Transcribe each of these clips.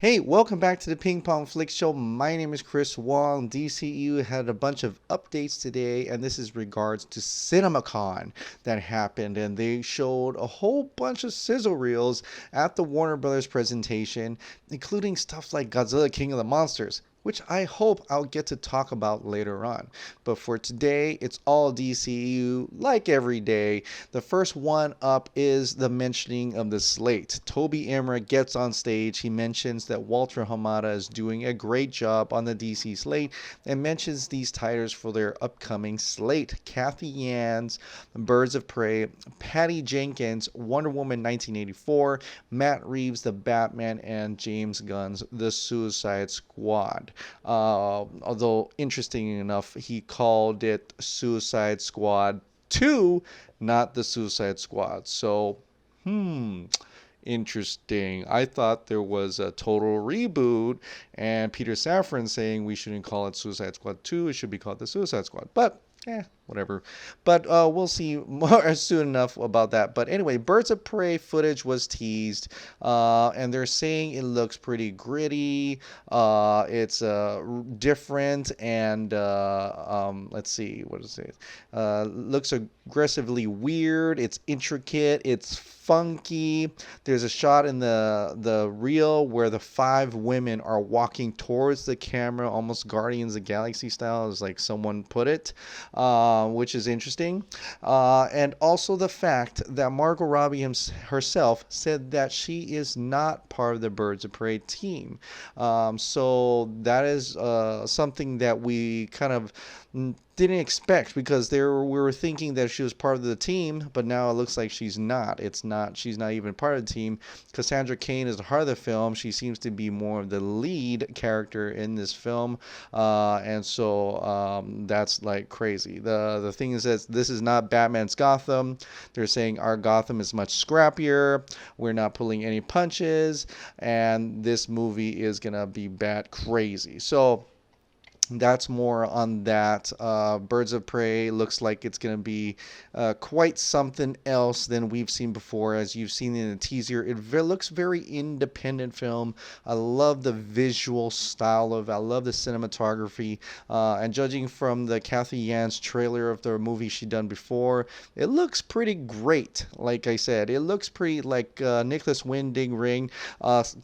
Hey, welcome back to the Ping Pong Flick Show. My name is Chris Wong. DCEU had a bunch of updates today, and this is regards to Cinemacon that happened, and they showed a whole bunch of sizzle reels at the Warner Brothers presentation, including stuff like Godzilla King of the Monsters, which I hope I'll get to talk about later on. But for today, it's all DCU like every day. The first one up is the mentioning of the slate. Toby Emmerich gets on stage. He mentions that Walter Hamada is doing a great job on the DC slate and mentions these titles for their upcoming slate. Kathy Yan's Birds of Prey, Patty Jenkins, Wonder Woman 1984, Matt Reeves, The Batman, and James Gunn's The Suicide Squad. Although, interesting enough, he called it Suicide Squad 2, not the Suicide Squad. So, interesting. I thought there was a total reboot, and Peter Safran saying we shouldn't call it Suicide Squad 2, it should be called the Suicide Squad. But whatever. But we'll see more soon enough about that. But anyway, Birds of Prey footage was teased, and they're saying it looks pretty gritty. It's different, and let's see, what is it? Looks aggressively weird. It's intricate. It's funky. There's a shot in the reel where the five women are walking towards the camera, almost Guardians of the Galaxy style, as like someone put it. Which is interesting. And also the fact that Margot Robbie herself said that she is not part of the Birds of Prey team. So that is something that we kind of didn't expect, because we were thinking that she was part of the team, but now it looks like she's not. She's not even part of the team. Cassandra Cain is the heart of the film. She seems to be more of the lead character in this film, and so that's like crazy. The thing is that this is not Batman's Gotham. They're saying our Gotham is much scrappier. We're not pulling any punches, and this movie is gonna be bat crazy. So that's more on that. Birds of Prey looks like it's going to be quite something else than we've seen before. As you've seen in the teaser, it looks very independent film. I love the visual style I love the cinematography. And judging from the Kathy Yan's trailer of the movie she done before, it looks pretty great. Like I said, it looks pretty like Nicholas Winding Ring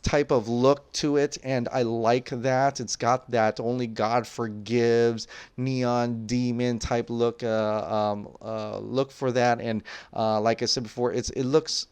type of look to it, and I like that. It's got that Only God Forgives neon demon type look for that, and like I said before, it looks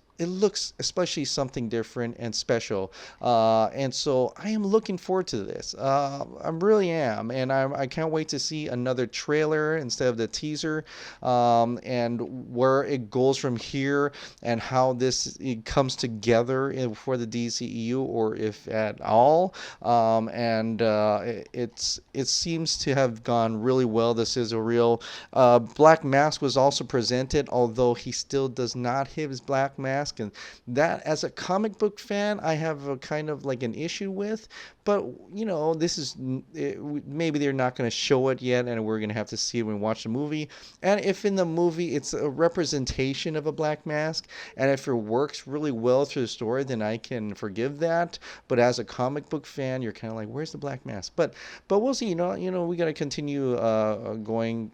especially something different and special, and so I am looking forward to this. I really am, and I can't wait to see another trailer instead of the teaser, and where it goes from here, and how it comes together for the DCEU, or if at all. And it seems to have gone really well. This is a real. Black Mask was also presented, although he still does not have his black mask. And that, as a comic book fan, I have a kind of like an issue with. But this is maybe they're not going to show it yet, and we're going to have to see it when we watch the movie. And if in the movie it's a representation of a black mask, and if it works really well through the story, then I can forgive that. But as a comic book fan, you're kind of like, where's the black mask? But we'll see. We got to continue going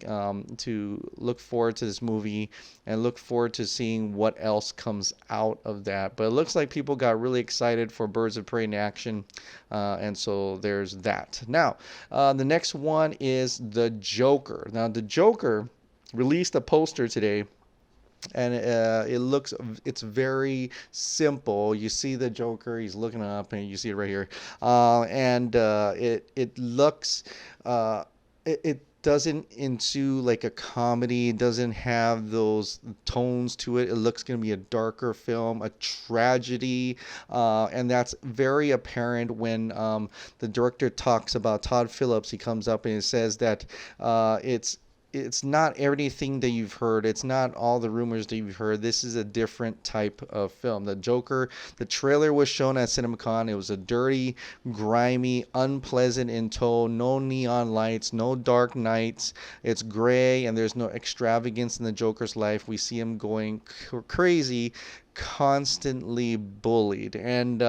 to look forward to this movie and look forward to seeing what else comes out of that. But it looks like people got really excited for Birds of Prey in action, and so there's that. Now, the next one is the Joker. Now, the Joker released a poster today, and it's very simple. You see the Joker, he's looking up, and you see it right here, and it looks it doesn't ensue like a comedy. It doesn't have those tones to it. It looks going to be a darker film, a tragedy, and that's very apparent when the director talks about Todd Phillips. He comes up and he says that it's not everything that you've heard. It's not all the rumors that you've heard. This is a different type of film. The Joker, the trailer was shown at Cinemacon. It was a dirty, grimy, unpleasant in tone. No neon lights, no dark nights. It's gray, and there's no extravagance in the Joker's life. We see him going crazy, constantly bullied. And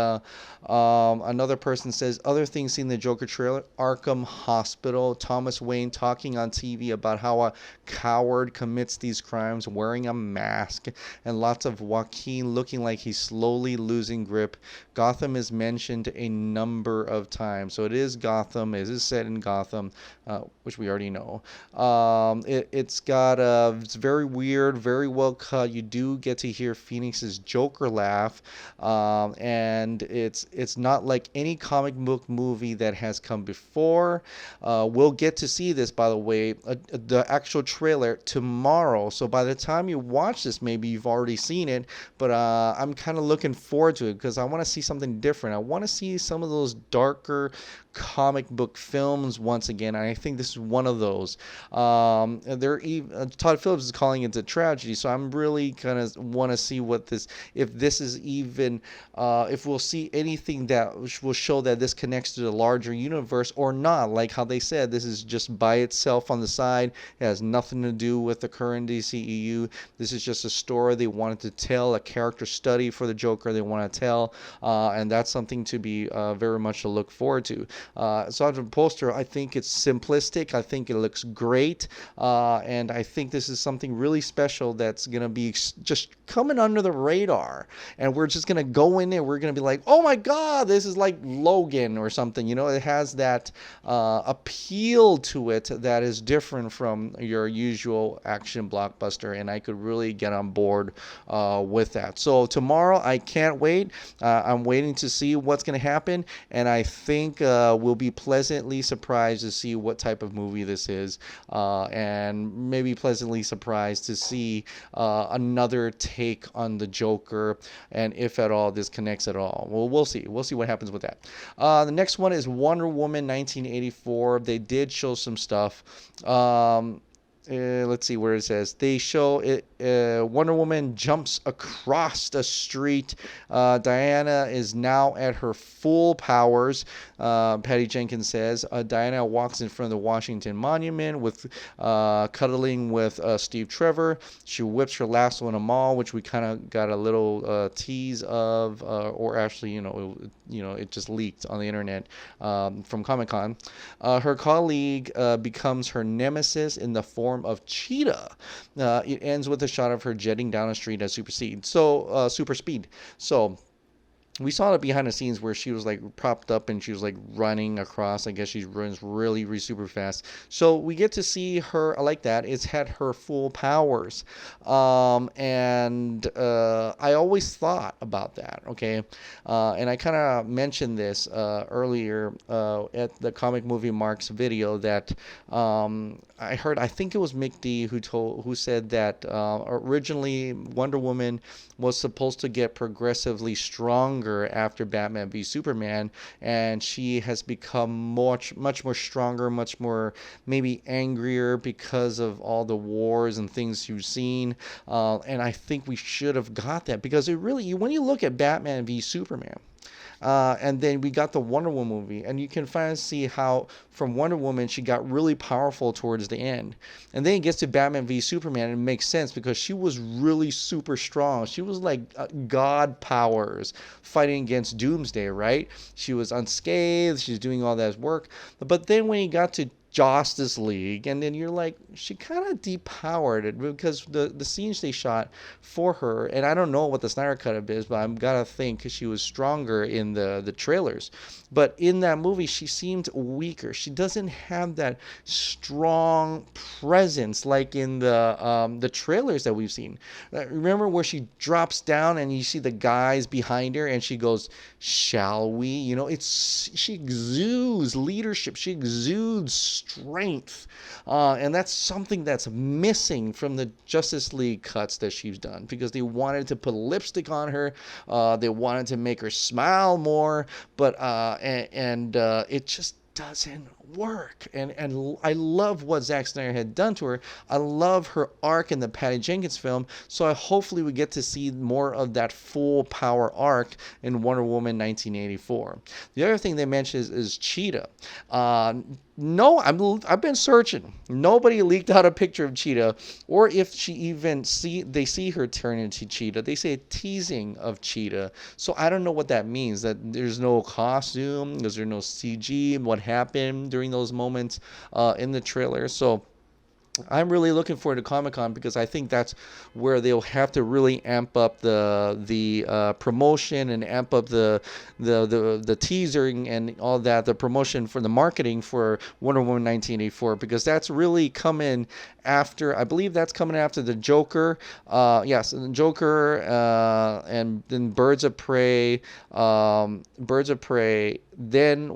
another person says, other things seen in the Joker trailer: Arkham Hospital, Thomas Wayne talking on TV about how a coward commits these crimes wearing a mask, and lots of Joaquin looking like he's slowly losing grip. Gotham is mentioned a number of times. So it is Gotham. It is set in Gotham, which we already know. It's got it's very weird, very well cut. You do get to hear Phoenix's Joker laugh, and it's not like any comic book movie that has come before. We'll get to see this, by the way, the actual trailer tomorrow. So by the time you watch this, maybe you've already seen it. But I'm kind of looking forward to it because I want to see something different. I want to see some of those darker comic book films once again. And I think this is one of those. Todd Phillips is calling it a tragedy, so I'm really kind of want to see what this, if this is even, if we'll see anything that will show that this connects to the larger universe or not. Like how they said, this is just by itself on the side. It has nothing to do with the current DCEU. This is just a story they wanted to tell, a character study for the Joker they want to tell, and that's something to be very much to look forward to. So on the poster, I think it's simplistic. I think it looks great, and I think this is something really special that's going to be just coming under the radar, and we're just going to go in there. We're going to be like, oh my God, this is like Logan or something. You know, it has that appeal to it that is different from your usual action blockbuster, and I could really get on board with that. So tomorrow, I can't wait. I'm waiting to see what's going to happen, and I think we'll be pleasantly surprised to see what type of movie this is, and maybe pleasantly surprised to see another take on the Joker, and if at all this connects at all. Well, we'll see. We'll see what happens with that. The next one is Wonder Woman 1984. They did show some stuff. Let's see where it says. They show it. Wonder Woman jumps across the street. Diana is now at her full powers. Patty Jenkins says. Diana walks in front of the Washington Monument with cuddling with Steve Trevor. She whips her lasso in a mall, which we kind of got a little tease of, or actually, it just leaked on the internet from Comic-Con. Her colleague becomes her nemesis in the form of Cheetah. It ends with a shot of her jetting down a street at super speed. So we saw it behind the scenes where she was like propped up and she was like running across. I guess she runs really, really super fast. So we get to see her like that. It's had her full powers. And I always thought about that. Okay. And I kind of mentioned this earlier at the Comic Movie Marks video that I think it was Mick D who said that originally Wonder Woman was supposed to get progressively stronger after Batman v Superman, and she has become much more stronger, much more maybe angrier because of all the wars and things you've seen, and I think we should have got that, because it really, when you look at Batman v Superman, and then we got the Wonder Woman movie, and you can finally see how from Wonder Woman she got really powerful towards the end, and then it gets to Batman v Superman, and it makes sense because she was really super strong. She was like god powers fighting against Doomsday, right? She was unscathed, she's doing all that work, but then when you got to Justice League, and then you're like, she kind of depowered it, because the scenes they shot for her, and I don't know what the Snyder Cut of is, but I'm gotta think she was stronger in the trailers, but in that movie she seemed weaker. She doesn't have that strong presence like in the trailers that we've seen. Remember where she drops down and you see the guys behind her and she goes, shall we? She exudes leadership, she exudes strength, and that's something that's missing from the Justice League cuts that she's done, because they wanted to put lipstick on her, they wanted to make her smile more, but it just doesn't work. And I love what Zack Snyder had done to her. I love her arc in the Patty Jenkins film, so hopefully we get to see more of that full power arc in Wonder Woman 1984. The other thing they mentioned is Cheetah. No, I've been searching. Nobody leaked out a picture of Cheetah, or if she even they see her turn into Cheetah. They say teasing of Cheetah. So I don't know what that means. That there's no costume, is there no CG? What happened during those moments in the trailer? So I'm really looking forward to Comic-Con because I think that's where they'll have to really amp up the promotion and amp up the teasing and all that, the promotion for the marketing for Wonder Woman 1984, because that's really coming after, I believe that's coming after the Joker. Yes, the Joker, and then Birds of Prey, then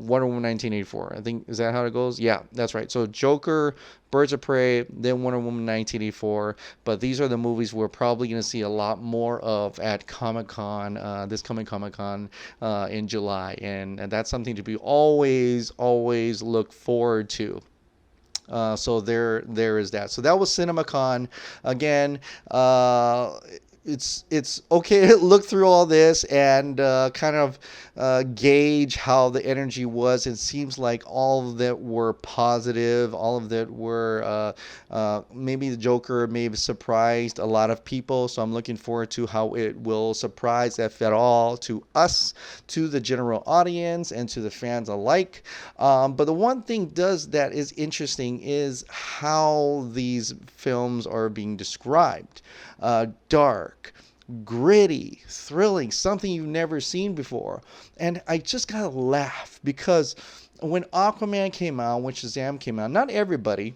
Wonder Woman 1984. I think, is that how it goes? Yeah, that's right. So Joker, Birds of Prey, then Wonder Woman 1984. But these are the movies we're probably going to see a lot more of at Comic-Con, this coming Comic-Con in July. And that's something to be always look forward to. So there is that. So that was Cinemacon. Again, it's okay to look through all this and kind of gauge how the energy was. It seems like all of that were positive. All of that were maybe the Joker may have surprised a lot of people. So I'm looking forward to how it will surprise, if at all, to us, to the general audience, and to the fans alike. But the one thing that is interesting is how these films are being described. Dark, gritty, thrilling, something you've never seen before. And I just gotta laugh because when Aquaman came out, when Shazam came out, not everybody,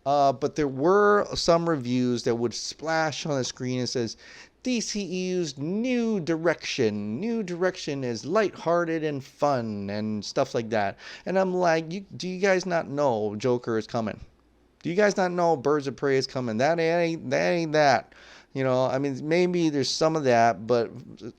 but there were some reviews that would splash on the screen and says, DCEU's new direction is lighthearted and fun and stuff like that. And I'm like, do you guys not know Joker is coming? Do you guys not know Birds of Prey is coming? That ain't that. You know, I mean, maybe there's some of that, but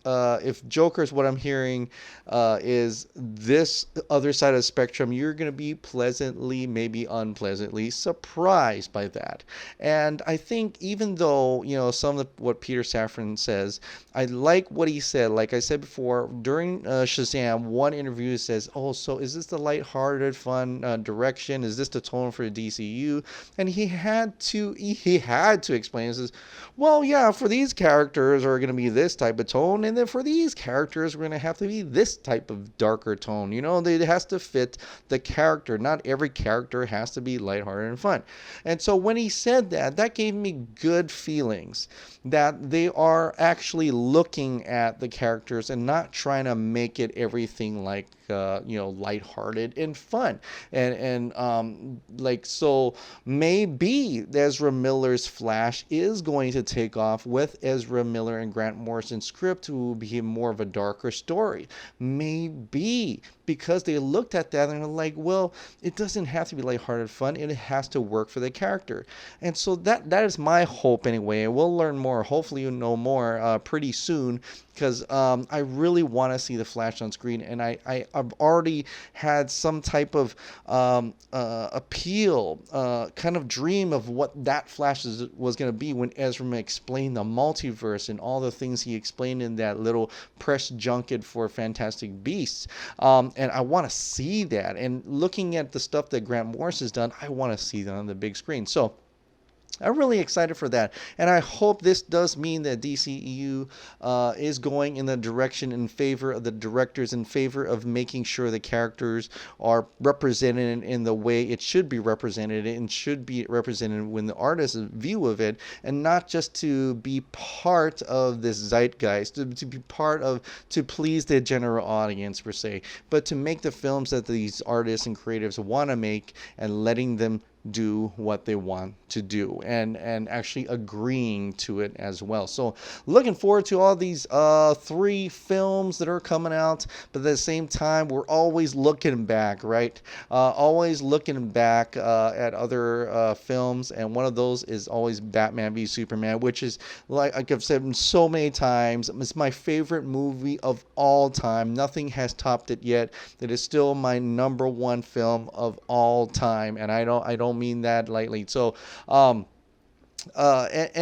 if Joker is what I'm hearing is this other side of the spectrum, you're going to be pleasantly, maybe unpleasantly surprised by that. And I think even though, you know, some of what Peter Safran says, I like what he said. Like I said before, during Shazam, one interview says, oh, so is this the lighthearted, fun direction? Is this the tone for the DCU? And he had to explain. He says, well, yeah, for these characters are going to be this type of tone, and then for these characters we're going to have to be this type of darker tone. You know, it has to fit the character. Not every character has to be lighthearted and fun. And so when he said that, that gave me good feelings that they are actually looking at the characters and not trying to make it everything like lighthearted and fun. And like, so maybe Ezra Miller's Flash is going to take off with Ezra Miller and Grant Morrison's script to be more of a darker story. Maybe because they looked at that and were like, well, it doesn't have to be lighthearted fun. It has to work for the character. And so that is my hope anyway. And we'll learn more. Hopefully you'll know more pretty soon, because I really want to see the Flash on screen. And I've already had some type of appeal, kind of dream of what that Flash was going to be when Ezra explained the multiverse and all the things he explained in that little press junket for Fantastic Beasts. And I want to see that. And looking at the stuff that Grant Morris has done, I want to see that on the big screen. So I'm really excited for that, and I hope this does mean that DCEU is going in the direction in favor of the directors, in favor of making sure the characters are represented in the way it should be represented, and should be represented when the artist's view of it, and not just to be part of this zeitgeist, to be part of, to please the general audience per se, but to make the films that these artists and creatives want to make, and letting them do what they want to do, and actually agreeing to it as well. So looking forward to all these 3 films that are coming out, but at the same time we're always looking back, right? Always looking back at other films, and one of those is always Batman v Superman, which is, like I've said so many times, it's my favorite movie of all time. Nothing has topped it yet. It is still my number 1 film of all time, and I don't mean that lightly. So and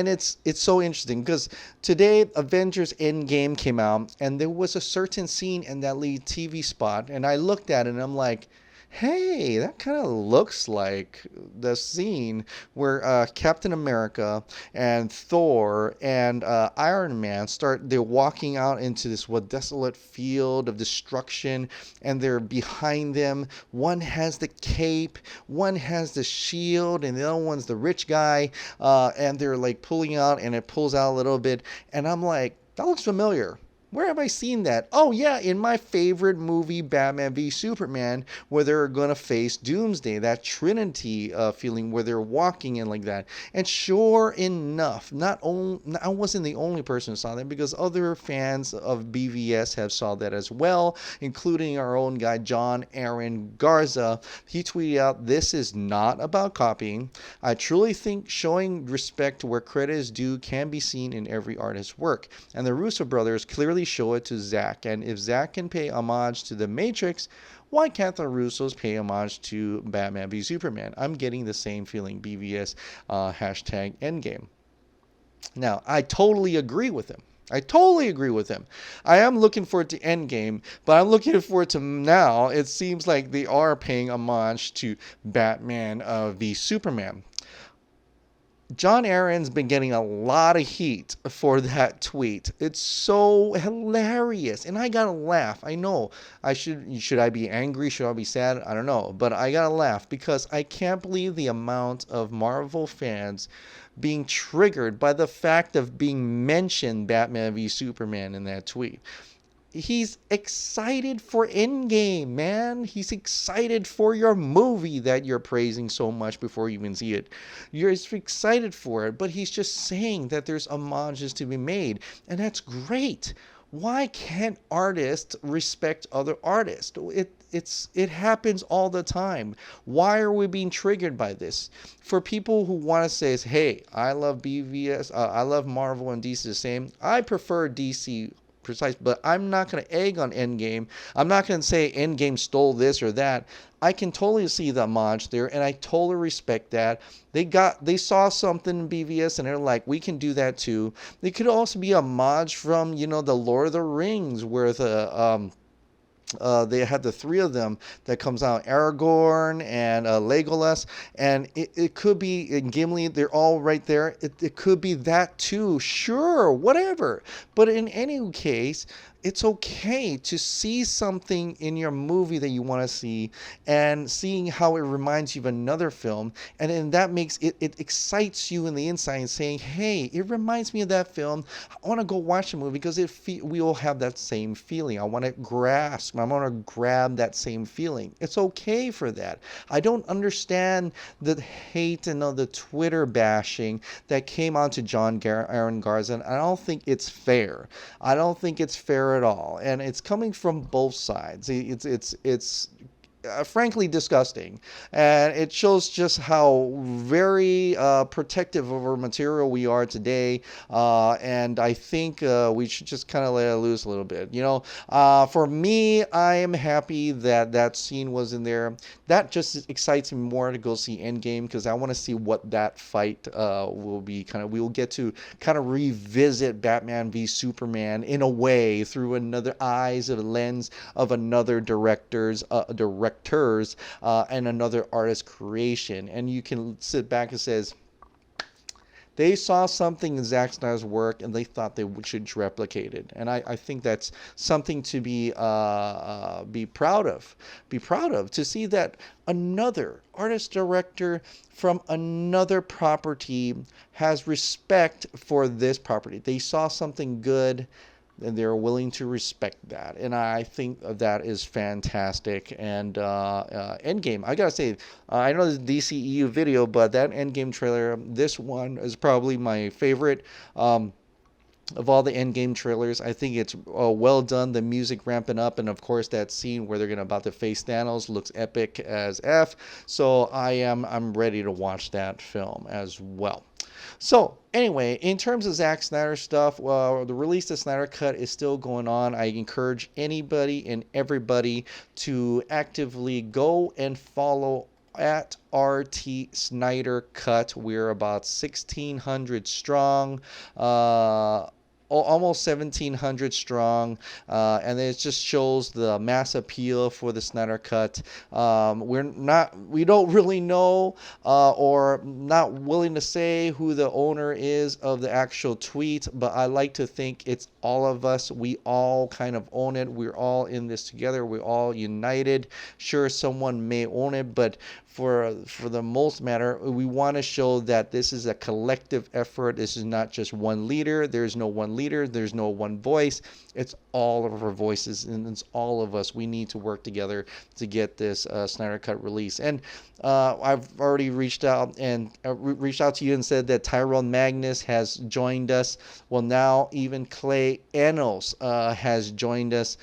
it's so interesting because today Avengers Endgame came out, and there was a certain scene in that lead TV spot, and I looked at it and I'm like, hey, that kind of looks like the scene where Captain America and Thor and Iron Man they're walking out into this desolate field of destruction, and they're behind them. One has the cape, one has the shield, and the other one's the rich guy, and they're like pulling out, and it pulls out a little bit, and I'm like, that looks familiar. Where have I seen that? Oh, yeah, in my favorite movie, Batman v Superman, where they're going to face Doomsday, that Trinity feeling where they're walking in like that. And sure enough, I wasn't the only person who saw that, because other fans of BvS have saw that as well, including our own guy, John Aaron Garza. He tweeted out, "This is not about copying. I truly think showing respect where credit is due can be seen in every artist's work. And the Russo brothers clearly show it to Zack. And if Zack can pay homage to The Matrix, why can't the Russos pay homage to Batman v Superman?" I'm getting the same feeling. BvS hashtag Endgame. Now, I totally agree with him. I totally agree with him. I am looking forward to Endgame, but I'm looking forward to now. It seems like they are paying homage to Batman v Superman. John Aaron's been getting a lot of heat for that tweet. It's so hilarious, and I gotta laugh. I know should I be angry? Should I be sad? I don't know, but I gotta laugh because I can't believe the amount of Marvel fans being triggered by the fact of being mentioned Batman v Superman in that tweet. He's excited for Endgame, man. He's excited for your movie that you're praising so much before you even see it. You're excited for it, but he's just saying that there's homages to be made, and that's great. Why can't artists respect other artists? It happens all the time. Why are we being triggered by this? For people who want to say, "Hey, I love BvS, I love Marvel and DC the same. I prefer DC." Precise, but I'm not going to egg on Endgame. I'm not going to say Endgame stole this or that. I can totally see the homage there, and I totally respect that. They saw something in BvS, and they're like, we can do that too. They could also be a homage from the Lord of the Rings, where they had the three of them that comes out, Aragorn and Legolas, and it could be in Gimli. They're all right there. It could be that too. Sure, whatever. But in any case, it's okay to see something in your movie that you want to see, and seeing how it reminds you of another film, and then that makes it excites you in the inside, and saying, "Hey, it reminds me of that film. I want to go watch the movie because we all have that same feeling. I want to grab that same feeling." It's okay for that. I don't understand the hate and the Twitter bashing that came onto Aaron Garza. And I don't think it's fair. I don't think it's fair at all, and it's coming from both sides. It's frankly disgusting, and it shows just how very protective of our material we are today, and I think we should just kind of let it loose a little bit. For me, I am happy that scene was in there. That just excites me more to go see Endgame, because I want to see what that fight will be. We will get to kind of revisit Batman v Superman in a way through another eyes of a lens of another directors and another artist creation, and you can sit back and says they saw something in Zack Snyder's work and they thought they should replicate it, and I think that's something to be proud of. Be proud of, to see that another artist director from another property has respect for this property. They saw something good, and they're willing to respect that, and I think that is fantastic. And Endgame, I gotta say, I know the DCEU video, but that Endgame trailer, this one is probably my favorite of all the Endgame trailers. I think it's well done. The music ramping up, and of course that scene where they're about to face Thanos looks epic as F. So I'm ready to watch that film as well. So anyway, in terms of Zack Snyder stuff, the release of Snyder Cut is still going on. I encourage anybody and everybody to actively go and follow at RT Snyder Cut. We're about 1,600 strong. almost 1,700 strong, and it just shows the mass appeal for the Snyder Cut. We don't really know, or not willing to say who the owner is of the actual tweet, but I like to think it's all of us. We all kind of own it. We're all in this together. We're all united. Sure, someone may own it, but for the most matter, we want to show that this is a collective effort. This is not just one leader. There's no one leader. There's no one voice. It's all of our voices, and it's all of us. We need to work together to get this Snyder Cut release. And I've already reached out to you and said that Tyrone Magnus has joined us. Well, now even Clay Enos has joined us.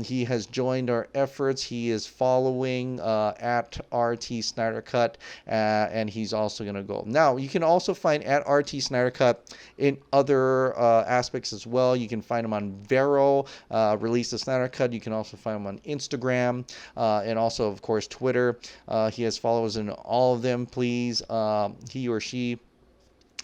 He has joined our efforts. He is following at RT Snyder Cut, and he's also going to go. Now, you can also find at RT Snyder Cut in other aspects as well. You can find him on Vero, Release the Snyder Cut. You can also find him on Instagram, and also, of course, Twitter. He has followers in all of them. Please, he or she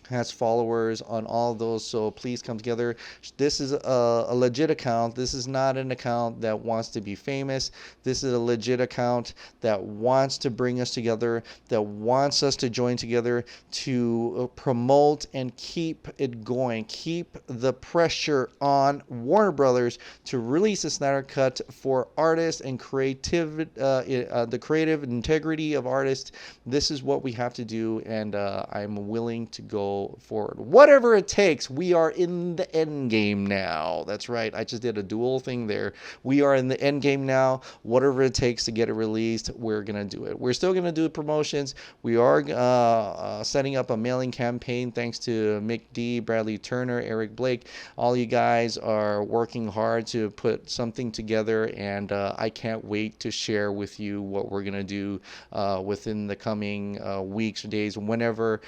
has followers on all of those, so please come together. This is a legit account. This is not an account that wants to be famous. This is a legit account that wants to bring us together, that wants us to join together to promote and keep it going, keep the pressure on Warner Brothers to release the Snyder Cut for artists and the creative integrity of artists. This is what we have to do, and I'm willing to go forward. Whatever it takes, we are in the end game now. That's right. I just did a dual thing there. We are in the end game now. Whatever it takes to get it released, we're going to do it. We're still going to do promotions. We are setting up a mailing campaign thanks to Mick D, Bradley Turner, Eric Blake. All you guys are working hard to put something together, and I can't wait to share with you what we're going to do within the coming weeks or days, whenever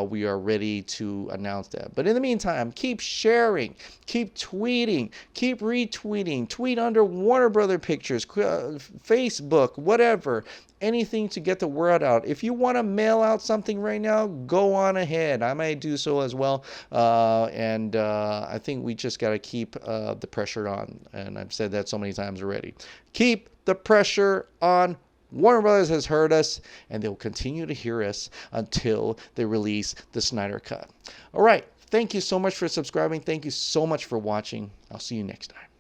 we are ready to announce that. But in the meantime, keep sharing, keep tweeting, keep retweeting, tweet under Warner Brother Pictures, Facebook, whatever. Anything to get the word out. If you want to mail out something right now, go on ahead. I might do so as well. And I think we just got to keep the pressure on. And I've said that so many times already. Keep the pressure on. Warner Brothers has heard us, and they'll continue to hear us until they release the Snyder Cut. All right. Thank you so much for subscribing. Thank you so much for watching. I'll see you next time.